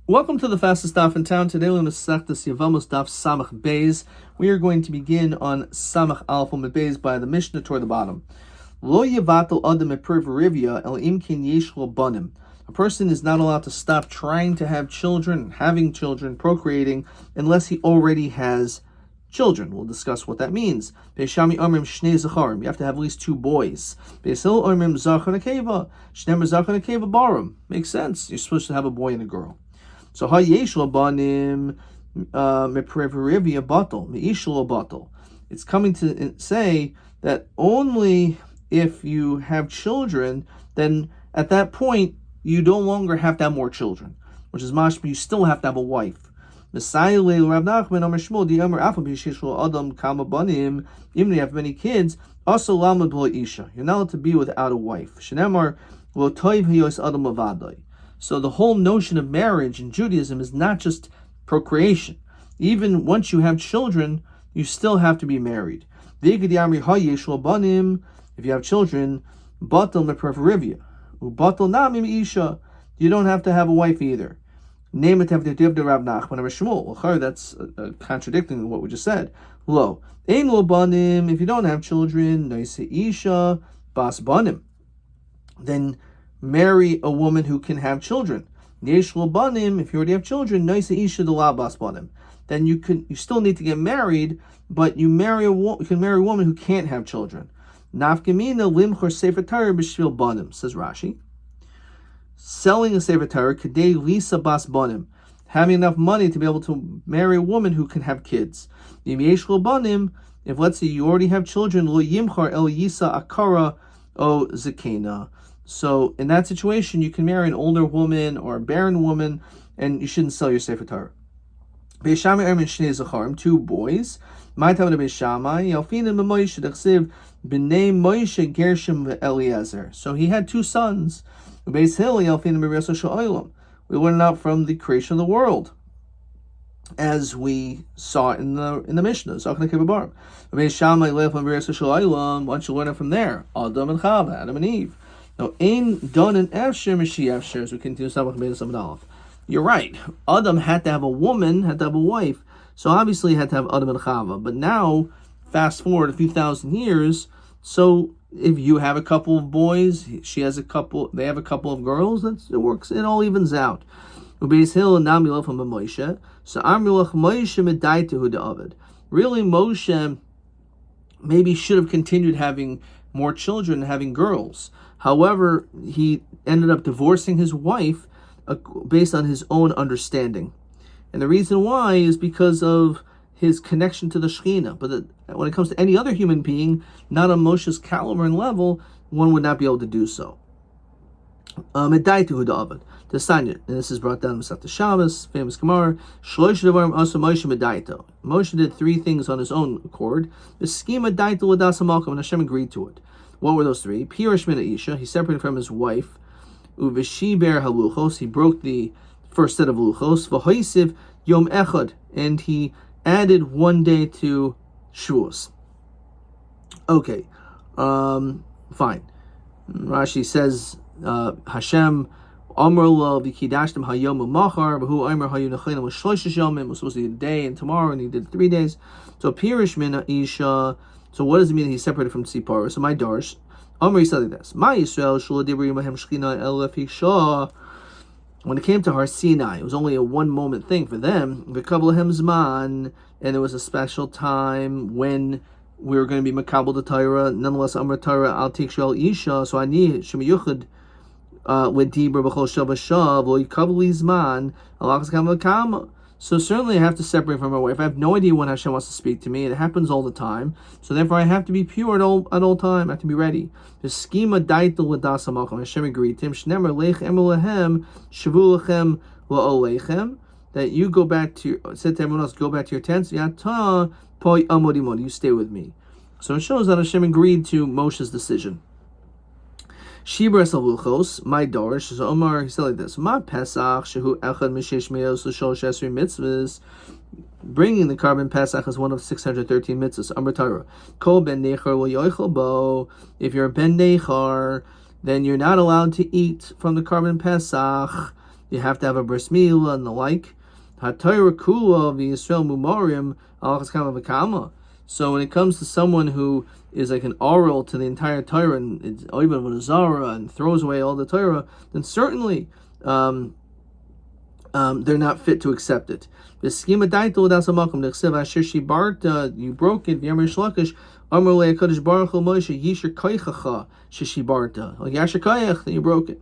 Welcome to the fastest daf in town. Today we're going to start the Yevamot daf Samach Beis. We are going to begin on Samach Alpha Beis by the Mishnah toward the bottom. Lo yevatel adam eperverivia el imkin yesh lo banim. A person is not allowed to stop trying to have children, having children, procreating, unless he already has children. We'll discuss what that means. Beishami amrim shnei zacharim. You have to have at least two boys. Beisil amrim zachar nekeva. Shnemer zachar nekeva barim. Makes sense. You're supposed to have a boy and a girl. So hayesh lo banim meperverivia batal meish lo batal. It's coming to say that only if you have children, then at that point you no longer have to have more children, which is mashma. You still have to have a wife. Even if you have many kids, also you're not allowed to be without a wife. So the whole notion of marriage in Judaism is not just procreation. Even once you have children, you still have to be married. If you have children, you don't have to have a wife either. Name it Rav Nachman. That's contradicting what we just said. Lo, if you don't have children, isha bas banim, then marry a woman who can have children. Yesh lo banim, if you already have children, isha de bas banim, then you still need to get married, but you can marry a woman who can't have children. Nafkamina limchor sefer Torah b'shvil banim, says Rashi. Selling a sefer Torah kadei lisa bas banim, having enough money to be able to marry a woman who can have kids. Yesh lo banim, if let's say you already have children, lo yimchar el yisa akara o zakena. So in that situation, you can marry an older woman or a barren woman, and you shouldn't sell your sefer Torah. Beishami ermin shnei zacharim, two boys. My time to Beishamai Yalfinim b'Moshe dechsiv b'nei Moshe Gershom ve'Eliezer. So he had two sons. Beis Hill Yalfinim b'Resa Sha'olam. We learn out from the creation of the world, as we saw in the Mishnah. Zachna kevabarim. Beishamai leifim b'Resa Sha'olam. Why don't you learn it from there? Adam and Chava, Adam and Eve. Now, ein don and efsher mishi efsher, as we continue to Beis Aleph. You're right. Adam had to have a woman, had to have a wife, so obviously he had to have Adam and Chava. But now, fast forward a few thousand years, so if you have a couple of boys, they have a couple of girls, it works, it all evens out. Ubeis Hill and Namilach from Moshe. So Amrilach Moshe Medaitu David. Really, Moshe maybe should have continued having more children, having girls. However, he ended up divorcing his wife based on his own understanding. And the reason why is because of his connection to the Shekhinah. But when it comes to any other human being, not on Moshe's caliber and level, one would not be able to do so. Medaitu David. To sign it. And this is brought down in Masechta Shabbos, famous Gemara. Shlosh Devarim also Moshe Medaito. Moshe did three things on his own accord. The schema Daito Ladas HaMalkum, and Hashem agreed to it. What were those three? Pirish Mina Isha, he separated from his wife. Uveshiber haluchos, he broke the first set of luchos. V'hoisiv Yom Echad, and he added one day to Shavuos. Okay, fine. Rashi says, Hashem Amar lo v'kidashtem hayom u'machar v'hu Amar hayu nechanim u'shloishes yomim. Was supposed to be a day and tomorrow, and he did 3 days. So Pirish Mina Isha. So what does it mean that he's separated from Tzipora? So my Darsh, Amr said like this: My Yisrael shul dibri mahem shchina el lefikshah. When it came to Har Sinai, it was only a one moment thing for them. V'kabel lahem zman, and it was a special time when we were going to be makabel the Torah. Nonetheless, Amr Torah al tikshel isha. So I need shemiyuchad with dibra b'chol shav shav lo yikabel zman alakas kam v'kama. So certainly I have to separate from my wife. I have no idea when Hashem wants to speak to me. It happens all the time. So therefore I have to be pure at all time. I have to be ready. The schema daitel l'das hamalcham. Hashem agreed to him. Shnemer leich emel lehem shavu lechem la'olechem. That you go back to, said to everyone else, go back to your tents. Yata poi amodimod. You stay with me. So it shows that Hashem agreed to Moshe's decision. Shibras aluchos, my Dorish, so Omar, he said like this: Ma Pesach, shehu echad mishesh meos l'sholosh esrei mitzvahs. Bringing the carbon Pesach is one of 613 mitzvahs. Amar Torah, Kol ben nechar lo yoichel bo. If you're a ben nechar, then you're not allowed to eat from the carbon Pesach. you have to have a bris milah and the like. HaTorah kula v'Yisrael mumarim alachas kama v'kama. So when it comes to someone who is like an oral to the entire Torah and it's oivad v'nazara and throws away all the Torah, then certainly they're not fit to accept it. You broke it. V'yamar shlakish amar le'akadosh baruch hu Moshe yisher koichacha sheshibarta. Like yasher koich, then you broke it.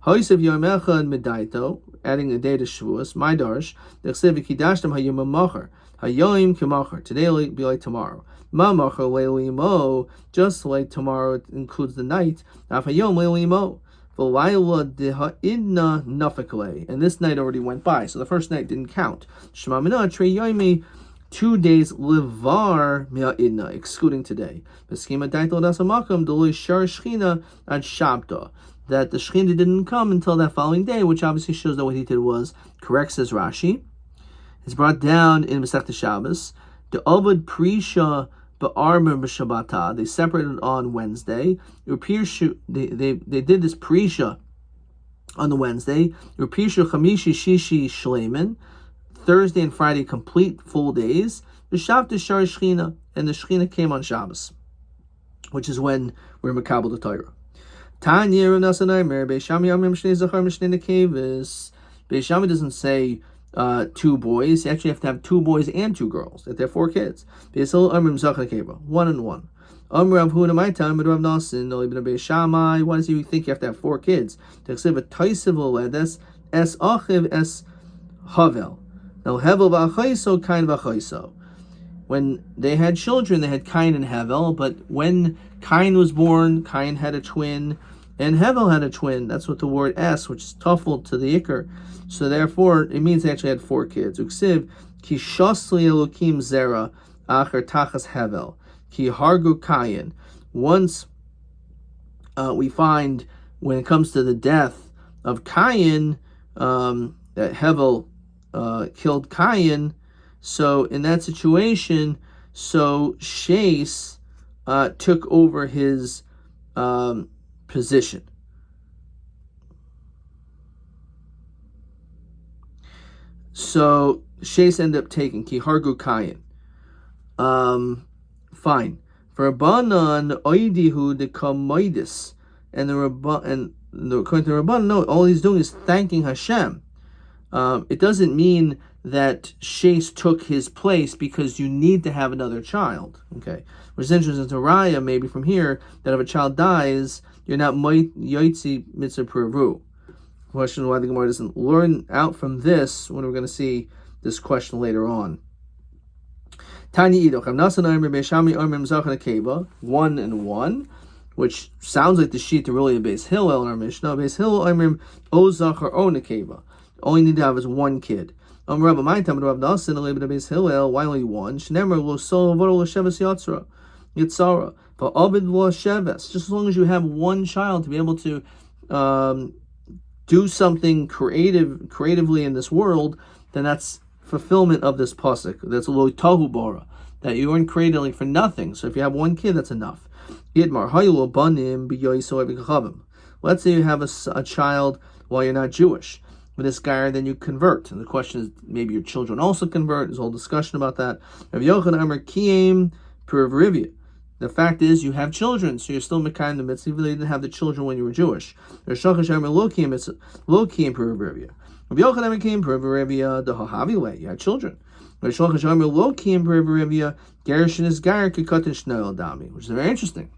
Ha'isiv yom echad medaito, adding a day to Shavuos. My darsh. Nechsev v'kidashtem hayom machar. Hayom k'machar. Today will be like tomorrow. Ma machar le'limo. Just like tomorrow it includes the night. Af hayom le'limo. V'layla deha'idna nafekle. And this night already went by, so the first night didn't count. Shema mina trei yomi. 2 days levar mi'idna, excluding today. V'skima daito dasamakam deloy shar shchina ad shabta. That the Shekhinah didn't come until that following day, which obviously shows that what he did was correct, says Rashi. It's brought down in Masechta Shabbos. The Ovad Prisha Ba'armer B'Shabbata. They separated on Wednesday. They did this Prisha on the Wednesday. Prisha Chamishi Shishi Shleiman. Thursday and Friday complete full days. The Shabbat Shar Shekhinah, and the Shekhinah came on Shabbos, which is when we're Makabel the Torah. Tanya Nasanaimer, Beishami Amim Shnei Zachar Mishnei Nekevis. Beishami doesn't say 2 boys. You actually have to have 2 boys and 2 girls. That they're 4 kids. Beisil Amrim Zachar Nekeva, 1 and 1. Amrav Huna my time, but Rav Nasan, no Ibn Beishamai. Why does he think you have to have 4 kids? To accept a Taisiv Ledes, Es Achiv Es Havel. Now Hevel V'Achaiso, Kain V'Achaiso. When they had children, they had Kain and Hevel, but when Kain was born, Kain had a twin, and Hevel had a twin. That's what the word S, which is tuffled to the ikr. So therefore, it means they actually had 4 kids. Uksiv, ki shosli elokim zera, acher tachas Hevel, ki hargu Kain. Once we find, when it comes to the death of Kain, that Hevel killed Kain. So in that situation, so Shais took over his position. So Shais ended up taking Kihargu Kayin. Fine. For Rabbanan Oidihu de Kamoidis, and according to Rabbanan, no, all he's doing is thanking Hashem. It doesn't mean that Shais took his place because you need to have another child. Okay, which is interesting to Raya, maybe from here, that if a child dies, you're not Yaitzi Mitzvah Puravu. Question why the Gemara doesn't learn out from this when we're going to see this question later on. Tani Idoch, Amnasan Omer Beishami Omer Mzachan Akeva, 1 and 1, which sounds like the sheet to really a Beis Hillel in our Mishnah. Beis Hillel Omer Ozach or On Akeva. All you need to have is 1 kid. Rabbi, my time, Rav Nasan, a little bit of Beis Hillel, why only 1? Shnemer lo sol voro lo sheves yatzra, yitzara, but ovid lo sheves. Just as long as you have 1 child to be able to do something creatively in this world, then that's fulfillment of this pasuk. That's a lo tahu bara, that you weren't created for nothing. So if you have 1 kid, that's enough. Yidmar haylo banim biyoiso evikachavim. Let's say you have a child while you're not Jewish. With this guy, then you convert. And the question is, maybe your children also convert. There's a whole discussion about that. The fact is, you have children, so you're still Mekayim the mitzvah, even though you didn't have the children when you were Jewish. You had children. Which is very interesting.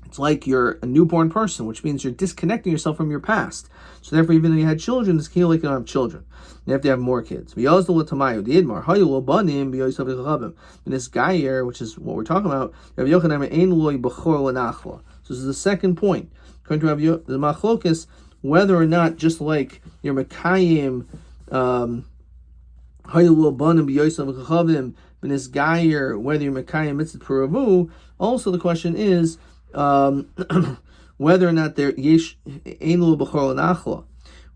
It's like you're a newborn person, which means you're disconnecting yourself from your past. So therefore, even though you had children, it's kind of like you don't have children. You have to have more kids. And this guy here, which is what we're talking about, so this is the second point. According to the Machlokes, whether or not, just like your Mekayim, and this guy here, whether you're Mekayim mitzvah puravu, also the question is, whether or not there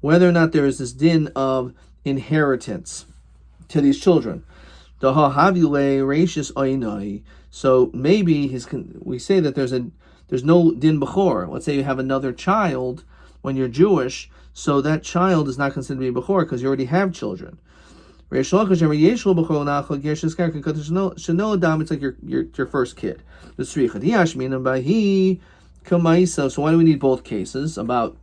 whether or not there is this din of inheritance to these children. So maybe we say that there's no din b'chor. Let's say you have another child when you're Jewish, So that child is not considered to be Bechor because you already have children. It's like your first kid. So why do we need both cases about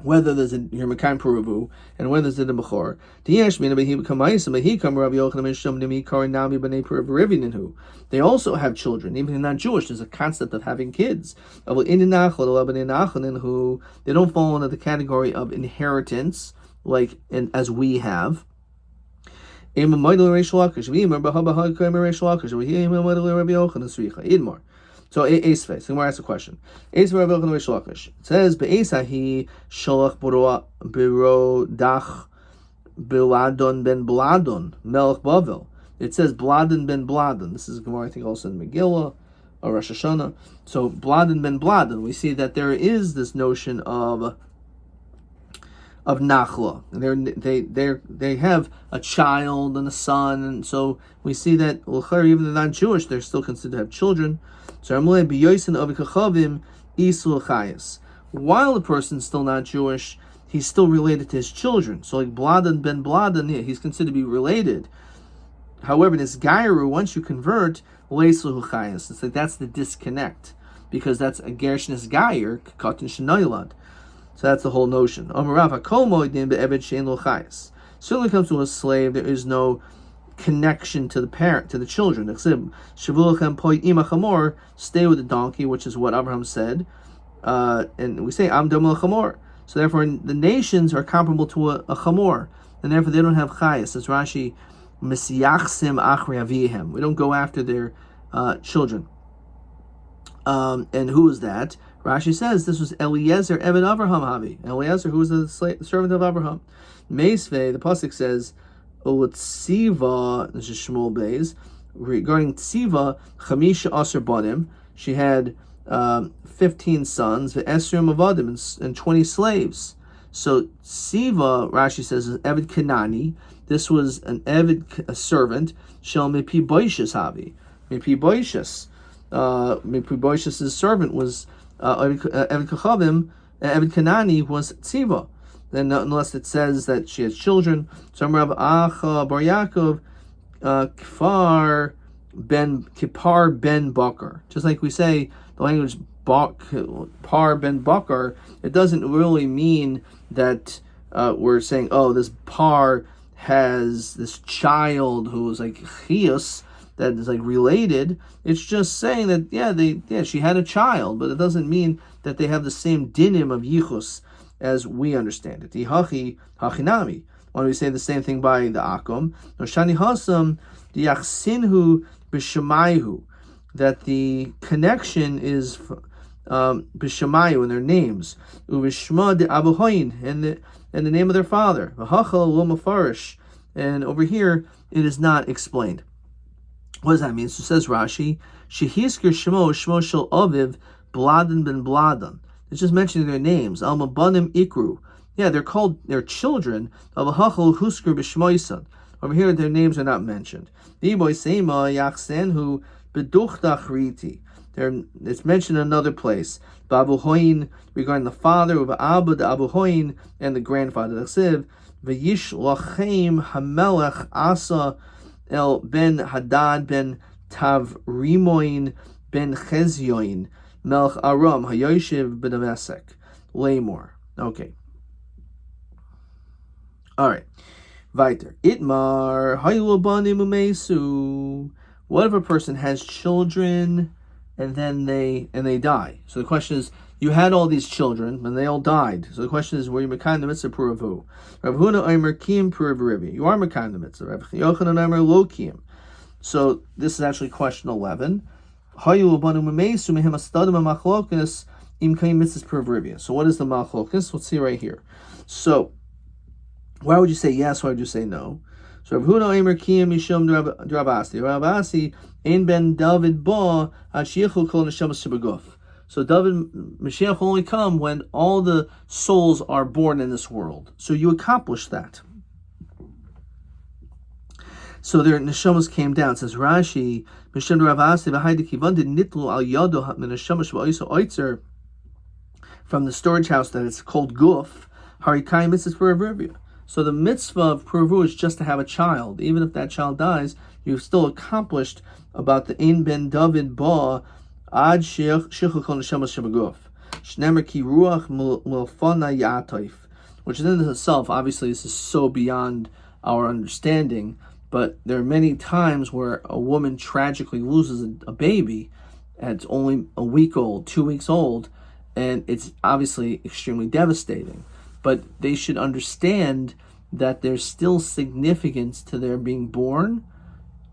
whether there's a Yermakan Puravu and whether there's a Bechor? They also have children, even if they're not Jewish. There's a concept of having kids. They don't fall into the category of inheritance, like as we have. So Ace face. So ask a question. Ace Rabbi Yochanan Reish Lakish. It says Be'esahi Shalach Birodach Biladon ben Bladon Melech Bavel. It says Bladon ben Bladon. This is Gemara, I think, also in Megillah or Rosh Hashanah. So Bladon ben Bladon. We see that there is this notion of Nachla. They have a child and a son, and so we see that even if they're not Jewish, they're still considered to have children. So while the person's still not Jewish, he's still related to his children. So like Bladan ben Bladan, he's considered to be related. However, this Gairu, once you convert, it's like that's the disconnect, because that's a Gershnis Gair, Katan Shanailad. So that's the whole notion. Certainly comes to a slave, there is no connection to the parent, to the children. Stay with the donkey, which is what Abraham said. And we say, Am Dam Chamor. So therefore, the nations are comparable to a chamor, and therefore they don't have chayas. As Rashi, Mesiyachsim achri avihem. We don't go after their children. And who is that? Rashi says this was Eliezer Eved Avraham Havi. Eliezer, who was the servant of Abraham. Meisvei, the pasuk says, Tziva, this is Shmuel Beis, regarding Tziva, Chamisha Aser Banim, she had 15 sons, Esrim Avadim, and 20 slaves. So Tziva, Rashi says, is Eved Kanani. This was an Eved, a servant, Shel Mipi Boishas Havi. Mipi Boishas. Mipi Boishas' servant was Eved Kachavim, Eved Kanani was Tziva. Then, unless it says that she has children. So, Rav Acha Bar Yaakov Kfar ben Bakar. Just like we say the language Par ben Bakar, it doesn't really mean that we're saying, oh, this Par has this child who is like Chius, that is like related. It's just saying that she had a child, but it doesn't mean that they have the same dinim of yichus as we understand it. Ihachi hachinami. Why do we say the same thing by the akum? Noshani hasam diachsinhu b'shemayhu, that the connection is b'shemayhu in their names. Uvishma de abuhoin, and the name of their father. V'hachal lo mafarish, and over here it is not explained. What does that mean? So says Rashi, Shehisker Shemo Shel Aviv Bladan ben Bladan. It's just mentioning their names. Alma Banim Ikru. Yeah, they're called their children. Avahachal Husker B'Shmoisan. Over here, their names are not mentioned. Diboy Seima Yachsenhu Beduchtach Riti. It's mentioned in another place. Babuhoin, regarding the father of Abba, the Abuhoin, and the grandfather. Chsiv V'yish Lachem Hamelech Asa El ben Hadad ben Tavrimoin ben Chezioin Melch Aram Hayoshiv ben Amesek Lamor. Okay. All right. Weiter. Itmar Hayulabanim Umesu. What if a person has children and then they die? So the question is, you had all these children and they all died. So the question is, were you Mekan the Mitzvah Puravu? Rav Huna Omer Kiyim Puravu. You are Mekan the Mitzvah. Rav Yochanan Omer Lo Kiyim. So this is actually question 11. So what is the machlokas? Let's see right here. So why would you say yes? Why would you say no? So Rav Huna Omer Kiyim Mishum Drabasi. Rabasi Ein Ben David Ba Achiechul Kol Neshamas Shebaguf. So Mashiach will only come when all the souls are born in this world. So you accomplish that. So their neshamas came down. It says Rashi, Mishem Rav Asi v'Haida Kivanda Nitlu Al Yado Min Neshamas V'Oisa Oitzer, from the storage house that it's called Guf. Harikai mitzvah peravrivia. So the mitzvah of peravu is just to have a child. Even if that child dies, you've still accomplished about the ein ben David ba ad shichukon neshamas shemaguf. Shnemer ki ruach milfana yatoif. Which in itself, obviously, this is so beyond our understanding. But there are many times where a woman tragically loses a baby, and it's only a week old, 2 weeks old, and it's obviously extremely devastating. But they should understand that there's still significance to their being born,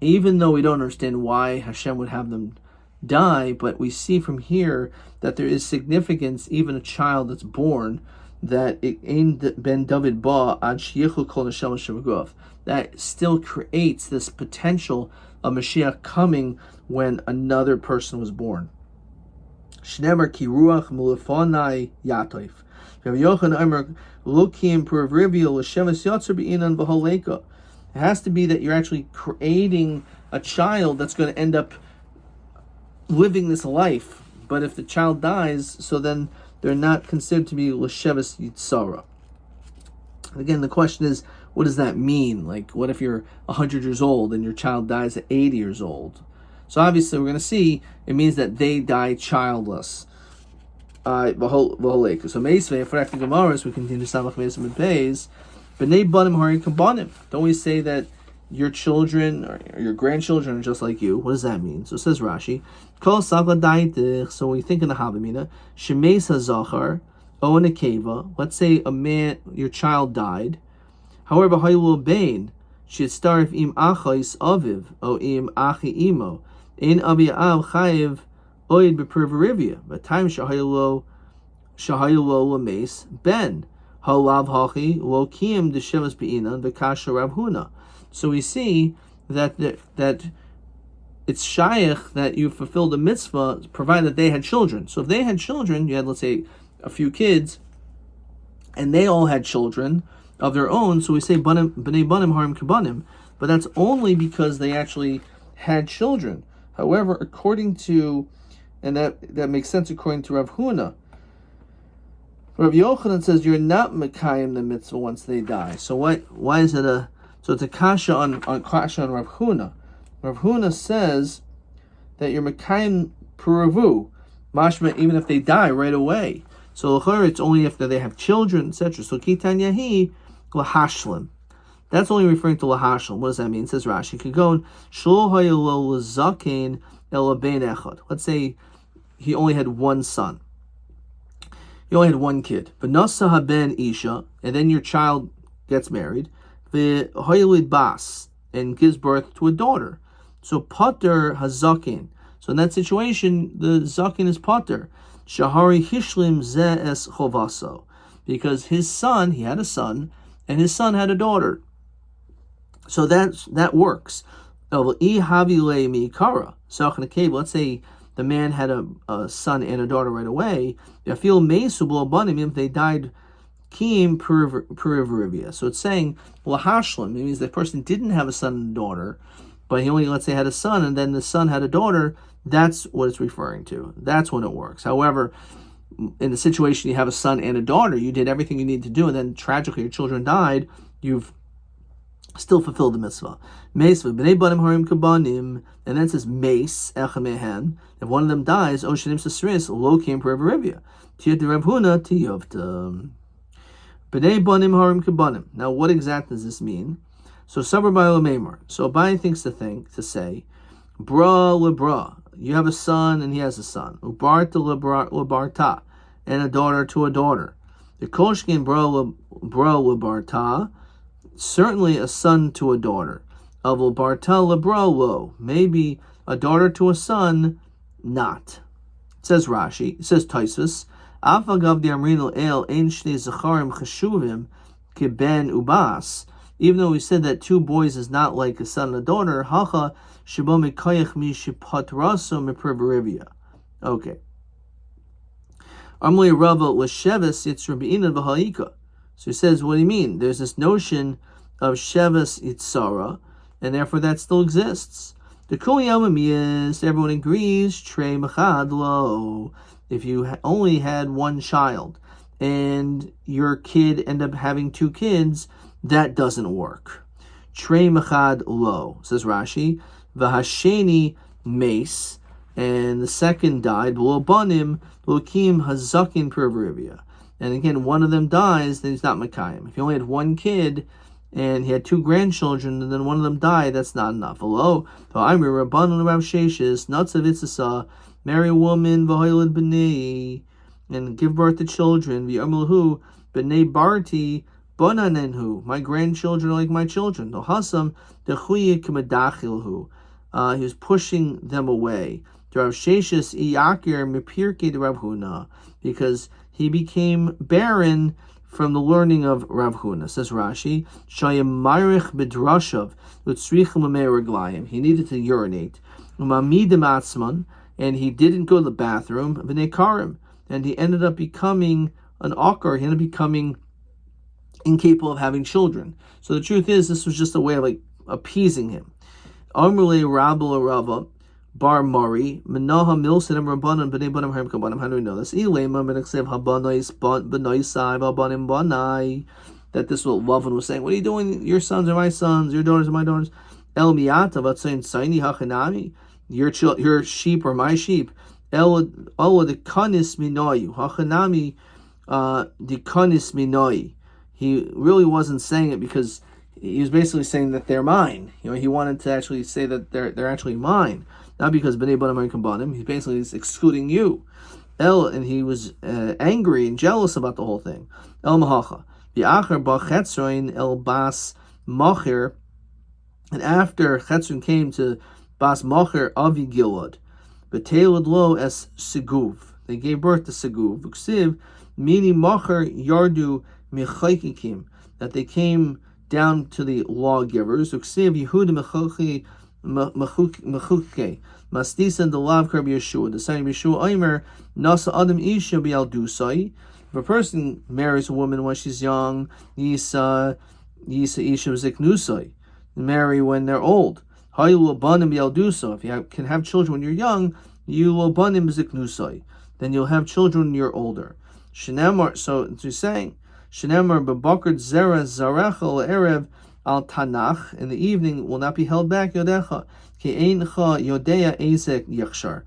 even though we don't understand why Hashem would have them die. But we see from here that there is significance, even a child that's born, that it ain't ben David ba ad sheyichu kol neshama shemaguf. That still creates this potential of Mashiach coming when another person was born. Shnemer ki ruach milefonai yatoif. Rabbi Yochanan Omer lokim peravrivia l'sheves yotzer be'inan v'holeka. It has to be that you're actually creating a child that's going to end up living this life. But if the child dies, so then they're not considered to be l'sheves yitzara. Again, the question is, what does that mean? Like, what if you're 100 years old and your child dies at 80 years old? So obviously, we're going to see it means that they die childless. So Meisvei, for after Gemaras, we continue Samach Meisvei and Beis. B'nei banim harim kabanim. Don't we say that your children or your grandchildren are just like you? What does that mean? So it says Rashi, Kol sagla daitich. So when you think in the Havamina, Shemeis hazachar, o nekeva. Let's say a man, your child died. However, hayul bein should start im achais aviv o im achi imo in aviav chayiv oid beperverivia. But time shahayulo lames ben halav hachi lo kiyim deshevas beinan v'kasha rabhuna. So we see that it's shaykh that you fulfilled the mitzvah provided they had children. So if they had children, you had, let's say, a few kids, and they all had children of their own, so we say b'nei banim harim kabanim, but that's only because they actually had children. However, according to, and that makes sense according to Rav Huna, Rav Yochanan says you're not mekayim the mitzvah once they die. So why is it so it's a kasha on Rav Huna. Rav Huna says that you're mekayim peravu, mashma, even if they die right away. So it's only if they have children, etc. So kitan yahi lahashlim. That's only referring to lahashlim. What does that mean? It says Rashi, Kagon shlo hayelo lazakein elabein echad. Let's say he only had one son. He only had one kid. V'nasa haben isha, and then your child gets married. V'hoylid bas, and gives birth to a daughter. So pater hazakin. So in that situation, the zakin is pater. Shahari hishlim ze'es chovaso, because his son, he had a son, and his son had a daughter. So that works. Let's say the man had a son and a daughter right away. If they died kim periverivia. So it's saying lahashlim. It means the person didn't have a son and a daughter, but he only, let's say, had a son, and then the son had a daughter. That's what it's referring to. That's when it works. However, in the situation you have a son and a daughter, you did everything you need to do, and then tragically your children died, you've still fulfilled the mitzvah. Meisva, b'nei banim harim kabanim, and then it says meis, echamehen, if one of them dies, oshanim sasris, lo kim periverivia. Tiyat Rav Huna, tiyovta. B'nei banim harim kabanim. Now, what exactly does this mean? So, Sabra Ba'al Meimar. So, Abai thinks to say, bra lebra. You have a son and he has a son. Ubarta lebarta, and a daughter to a daughter. The koshkin bra lebarta, certainly a son to a daughter. Of lebarta lebra lo, maybe a daughter to a son, not. It says Rashi. It says Tosfos. Afagav di'amrinu el ein shnei zacharim cheshuvim keben ubas. Even though we said that two boys is not like a son and a daughter, hacha shebo mekayach mi shepatraso mepriverivia. Okay. Amli rava l'sheves yitzur be'inan v'ha'ika. So he says, what do you mean? There's this notion of sheves yitzara, and therefore that still exists. The kol yamim is, everyone agrees, trei mechad lo. If you only had one child, and your kid end up having 2 kids, that doesn't work. Trei mechad lo, says Rashi, v'hasheni mace, and the second died, v'lo banim lokim hazakin perverivia. And again, one of them dies, then he's not Mekayim. If you only had 1 kid, and he had 2 grandchildren, and then one of them died, that's not enough. Hello, I'm a Rabbanon Rav Sheshis, nuts of Itzasa, marry a woman, v'hoyled b'nei, and give birth to children, v'yamilhu, b'nei barti, bonanenhu, my grandchildren are like my children. Dohasam, dechuye k'medachilhu, he was pushing them away. Rav Sheshis iyakir mipirke de Rav Huna, because he became barren from the learning of Rav Huna. Says Rashi, Shayim Marich Bidrashav, Utsrichim Reglayim. He needed to urinate. Umamidim Atzman, and he didn't go to the bathroom, V'nekarim, and he ended up becoming an akar, he ended up becoming incapable of having children. So the truth is, this was just a way of appeasing him. Amrle Rabel Rava, Bar Mari, Menaha Milsidam Rabbanan, B'nei Banim Harim Kabanim. How do we know this? Ilema Menaksev Habanais B'naisai Babanim Banai. That this is what Lavan was saying. What are you doing? Your sons are my sons, your daughters are my daughters. El Miata Vatsain Saini Hachanami. Your sheep are my sheep. El the Kanis Minoyu. Hachanami the Kanis Minoi. He really wasn't saying it because he was basically saying that they're mine. He wanted to actually say that they're actually mine. Not because B'nei Banim Kabanim, he's basically excluding you. And he was angry and jealous about the whole thing. El Mahacha. V'achar ba Chetzroin el Bas Machir, and after Chetzron came to Bas Machir Avi Gilad, B'teilad lo es Seguv. They gave birth to Seguv. V'ksiv mini Machir yardu michaykikim, that they came down to the lawgivers. V'ksiv Yehuda mechuki Mechuke, Mastisan the Lav Karb Yeshua, the son of Yeshua Aimer, Nasa Adam Isha Bial Dusai. If a person marries a woman when she's young, Yisa Isha Ziknusai, marry when they're old. Hayul Banim Bial Dusa. If you can have children when you're young, you will Banim Ziknusai. Then you'll have children when you're older. Shenemar, so it's saying, Shenemar Babakard Zera Zarechel Erev Al Tanach, in the evening will not be held back. Yodecha ki eincha yodea ezek yachshar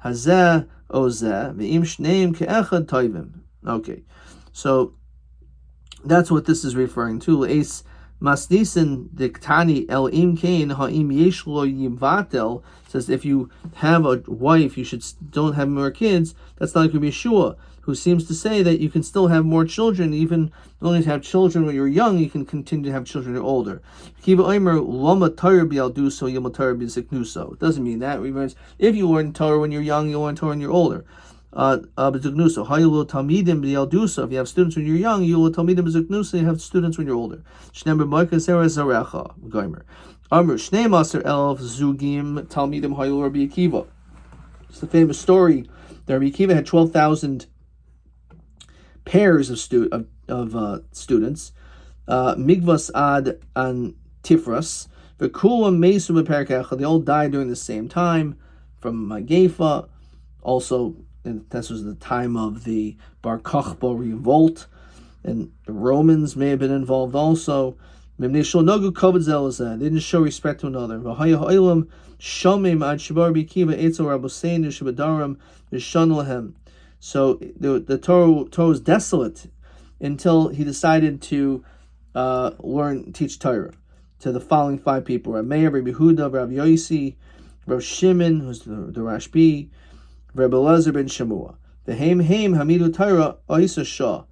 hazeh ozeh ve'im shneim ke'echad toivim. Okay, so that's what this is referring to. Le'es masnisen diktani el im kain ha'im yesh lo yivatel, says if you have a wife, you should don't have more kids. That's not like Rabbi Yeshua, who seems to say that you can still have more children, even only to have children when you're young, you can continue to have children when you're older. It doesn't mean that. It means if you learn Torah when you're young, you'll learn Torah when you're older. If you have students when you're young, you will have students when you're older. It's the famous story that Rabbi Akiva had 12,000 pairs of students, Migvas ad an Tifras, V'kulam Mesu b'Perek. They all died during the same time from Magefa. Also, this was the time of the Bar Kokhba revolt, and the Romans may have been involved also. They didn't show respect to another. So the Torah was desolate until he decided to teach Torah to the following 5 people: Rav Meir, Rabbi Yehuda, Rav Yosi, Rav Shimon, who's the Rashbi, Rabbi Elazar ben Shemua. The Haim Hamidu Torah Oisa Shah,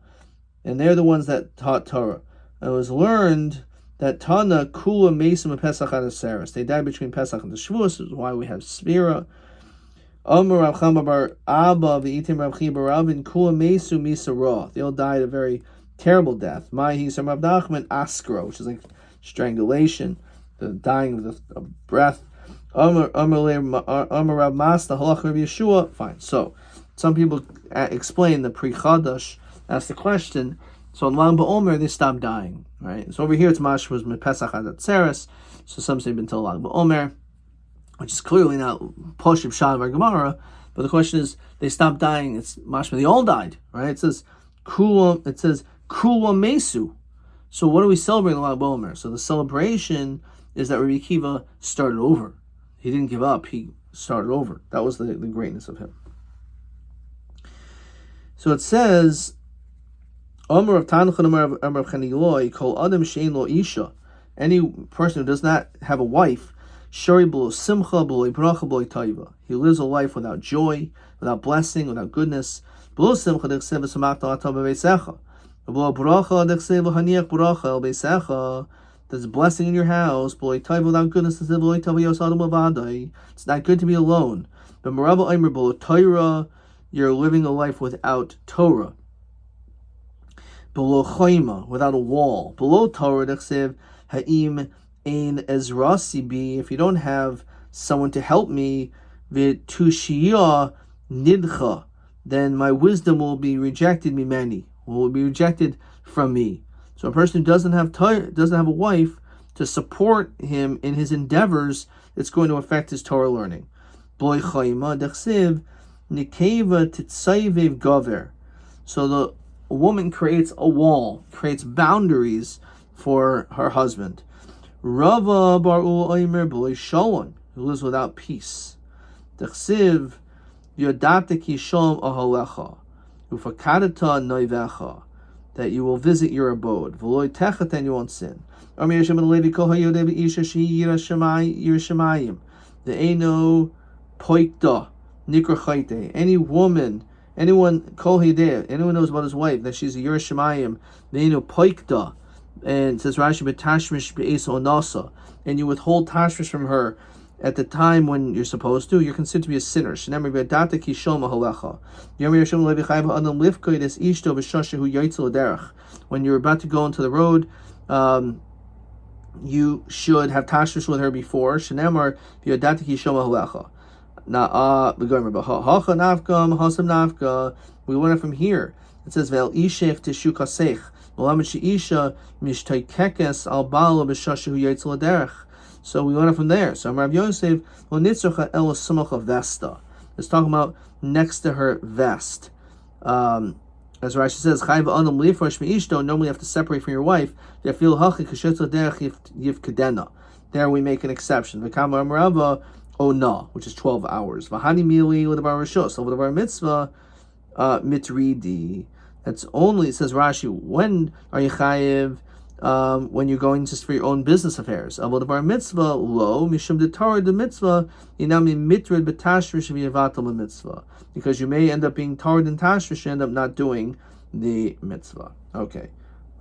and they're the ones that taught Torah. And it was learned that Tana Kula Mesim Pesach Adaseres. They died between Pesach and the Shavuos. This is why we have Sphira. Amar Rav Chama bar Abba v'Itim Rav Chi bar Rav in Kula Mesu Misara. They all died a very terrible death. Mahi Sam Rav Nachman Askro, which is like strangulation, the dying of breath. Amar Rav Masna Halach Rav Yeshua. Fine. So some people explain the Pri Chadash, ask the question. So in Lag BaOmer they stopped dying, right? So over here it's Mash was Pesach Adatzeres. So some say until Lag BaOmer, which is clearly not Poshib Shad or Gemara. But the question is, they stopped dying. It's Mashma, they all died, right? It says Kula, it says Kula Mesu. So what do we celebrate in Lag BaOmer? So the celebration is that Rabbi Akiva started over. He didn't give up. He started over. That was the greatness of him. So it says, Omer of Tanachan, Omer of Chaniloi, Kol Adam Shein Lo Isha. Any person who does not have a wife, Shari B'lo Simcha, B'lo Bracha, B'lo Taiva. He lives a life without joy, without blessing, without goodness. B'lo Simcha Dechsev V'samachta Ata B'Veisecha. B'lo Bracha Dechsev V'haniach Bracha El Beisecha. There's blessing in your house. B'lo Taiva without goodness. It's not good to be alone. But Merabah Aimer B'lo Torah. You're living a life without Torah. Below Chayma, without a wall. Below Torah, Dechsev Ha'im Ein Ezrasi Bi. If you don't have someone to help me, V'tushiyah Nidcha, then my wisdom will be rejected mimeni, will be rejected from me. So a person who doesn't have a wife to support him in his endeavors, it's going to affect his Torah learning. Below Chayma, Dechsev Nikeva Titzayvev Gover. So the woman creates a wall, creates boundaries for her husband. Rava Bar'u Oimer B'loi Shalom, who lives without peace. Dechsiv Yodate Ki Shalom Ahalecha, Ufakadata Noivecha, that you will visit your abode. V'loi Techet, and you won't sin. Amir Yeshem and Levi Kol HaYodeh V'isha Shehi Yerushamayim, the Eino Poikta Nikra Chayte. Any woman, anyone Kol Hideh, anyone knows about his wife that she's a Yerushamayim, the Eino Poikta. And it says Rashi B'tashmish B'esa Onasa, and you withhold tashmish from her at the time when you're supposed to, you're considered to be a sinner. Shenemar V'adata Ki Shoma Halecha. Yomi Yeshem Levi Chayv Ha'adam Lifkoy Des Ishto V'shasha Hu Yaitzel Derech. When you're about to go into the road, you should have tashmish with her before. Shenemar V'adata Ki Shoma Halecha. We learn it from here. It says Ve'el Ishech Tishu Kasech. So we learn it from there. So Rav Yosef, it's talking about next to her vest. As Rashi says, normally you have to separate from your wife. There we make an exception. Which is 12 hours. That's only, it says Rashi, when are you chayiv? When you're going just for your own business affairs. Avodah bar mitzvah lo mishum detar the mitzvah inami mitred betashrish v'yavatal mitzvah, because you may end up being tarred in tashrish and end up not doing the mitzvah. Okay,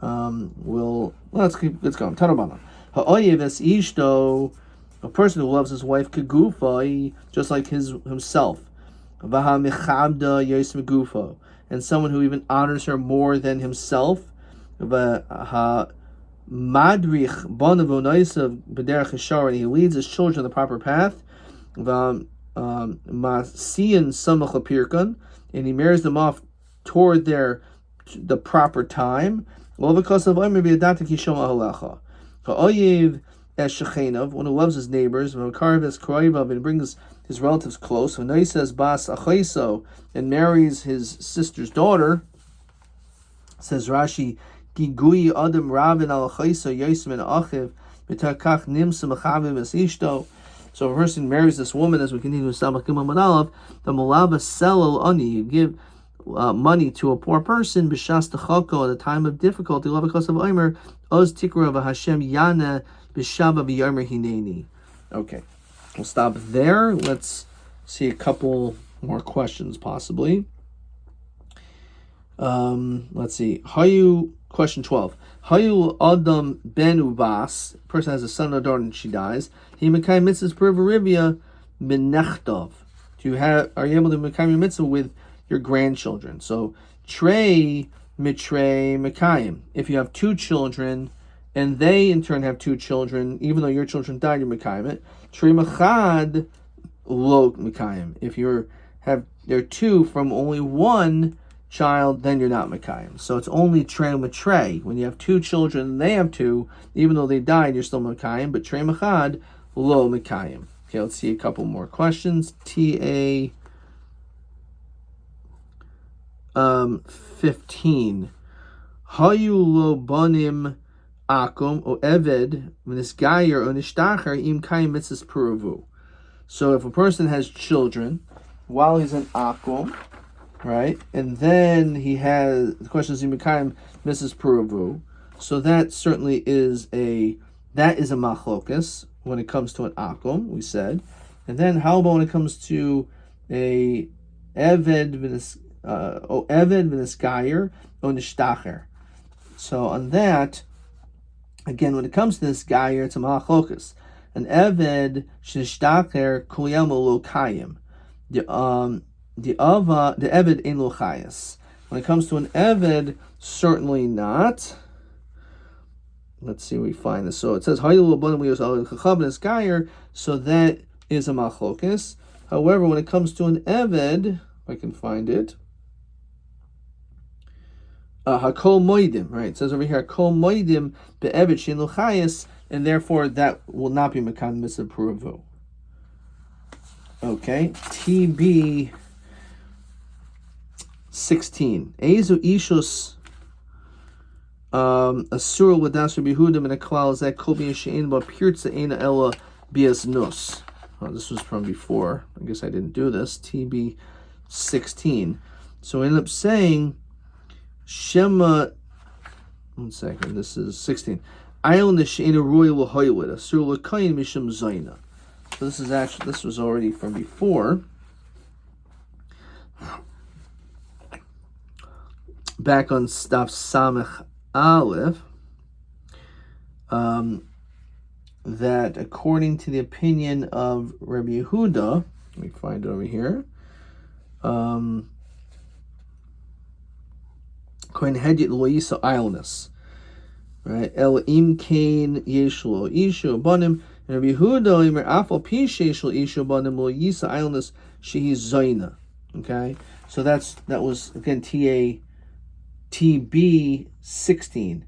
let's going. Tarabana ha'oyev es ishto, a person who loves his wife kegufa, just like himself. Vaha mechabda yos megufa. And someone who even honors her more than himself. Madrich Bonavonaisav B'derech Hashar, and he leads his children on the proper path. Masiyan Samach Lapirkan, and he marries them off toward the proper time. Well, because of Omer B'yadata Kishom Ahalacha. Ha'oyev Eshechenav, one who loves his neighbors, V'makarav Es Kroivav, and brings his relatives close. When he says Bas Achaiso, and marries his sister's daughter, says Rashi, Gigui Adam Ravin Al Achaiso Yosem and Achiv B'takach Nimsa Mechavim Es Ishto. So if a person marries this woman, as we continue with Samach Gimel Madalav, the Malava Selel Ani, you give money to a poor person, B'shas Techako, at a time of difficulty, because of Omer, Oz Tikra V'Hashem Yana B'Shava V'Yomer Hineni. Okay, we'll stop there. Let's see a couple more questions, possibly. Let's see. Question 12. Hayu Adam Ben Ubas, person has a son or daughter and she dies. He Mekayim mitzvahs per Verivia Menechtov. Are you able to Mekayim your mitzvah with your grandchildren? So Trey Mitrei Mekayim. If you have two children and they in turn have two children, even though your children died, you're Mekayim it. Trey Mechad Lo Mekayim. If there are two from only one child, then you're not Mekayim. So it's only Trey Matrei. When you have two children and they have two, even though they died, you're still Mekayim, but Trey Mechad Lo Mekayim. Okay, let's see a couple more questions. 15. Hayu lo banim akum o eved v'nisgayer o nishtacher im kayim mitzvahs puravu. So if a person has children while he's in akum, right, and then he has the question is im kayim mitzvahs puravu. So that certainly is a machlokas when it comes to an akum, we said. And then how about when it comes to a eved v'nisgayer o nishtacher? So on that, again, when it comes to this gayer, it's a machlokas. An eved shnishtacher kuliyam lo kayim. The eved ein lo chayas. When it comes to an eved, certainly not. Let's see, we find this. So it says hayil lo banim liyos chacham gayer. So that is a machlokas. However, when it comes to an eved, if I can find it. Hakol moidim, right? It says over here, Hakol moidim be'eved shein lo chayas, and therefore that will not be mekan mitzvah puravu. Okay, TB 16. Ezu ishus asur l'das Rabbi Yehuda and a klal zeh kol b'yin she'ein ba pirtza eina ella bias nus. This was from before. I guess I didn't do this. TB 16. So I ended up saying. Shema, 1 second, this is 16. So this is actually, this was already from before. Back on Staf Samech Aleph, that according to the opinion of Rabbi Yehuda, let me find it over here, Kohen Hedit lo yisa isleness, right? El im kain yeshlo ishu banim. And Rabbi Yehuda imer afal pi sheshlo ishu banim lo yisa isleness shehi zayna. Okay, so that was again TB 16.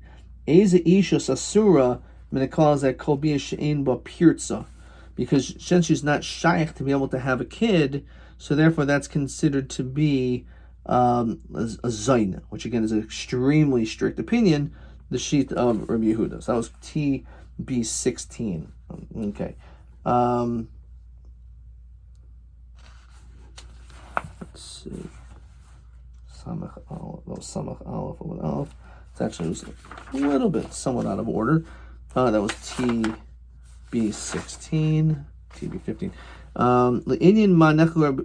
Eza isha sasura min calls that kol bia she'ein ba pirtza, because since she's not shaykh to be able to have a kid, so therefore that's considered to be a zayna, which again is an extremely strict opinion, the sheet of Rabbi Yehuda. So that was TB 16. Okay. Let's see. Samach Aleph. It's actually was a little bit somewhat out of order. That was TB 16, TB 15. The Indian Manech Rabbi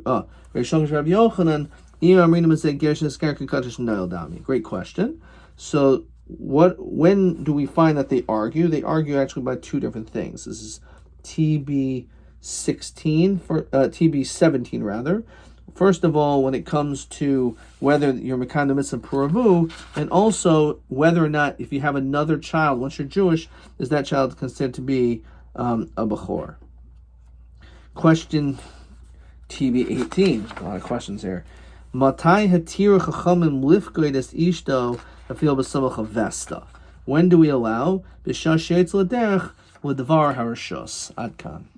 Yochanan. Great question. So when do we find that they argue? They argue actually by two different things. This is TB 16 for TB 17 rather. First of all, when it comes to whether you're mekan mitzvah puravu, and also whether or not if you have another child once you're Jewish, is that child considered to be a bechor? Question TB 18. A lot of questions here. Matai hatira chachamim lifgoides ishto afil b'samach avesta. When do we allow b'shas sheitz l'derech l'dvar harashos? Adkan.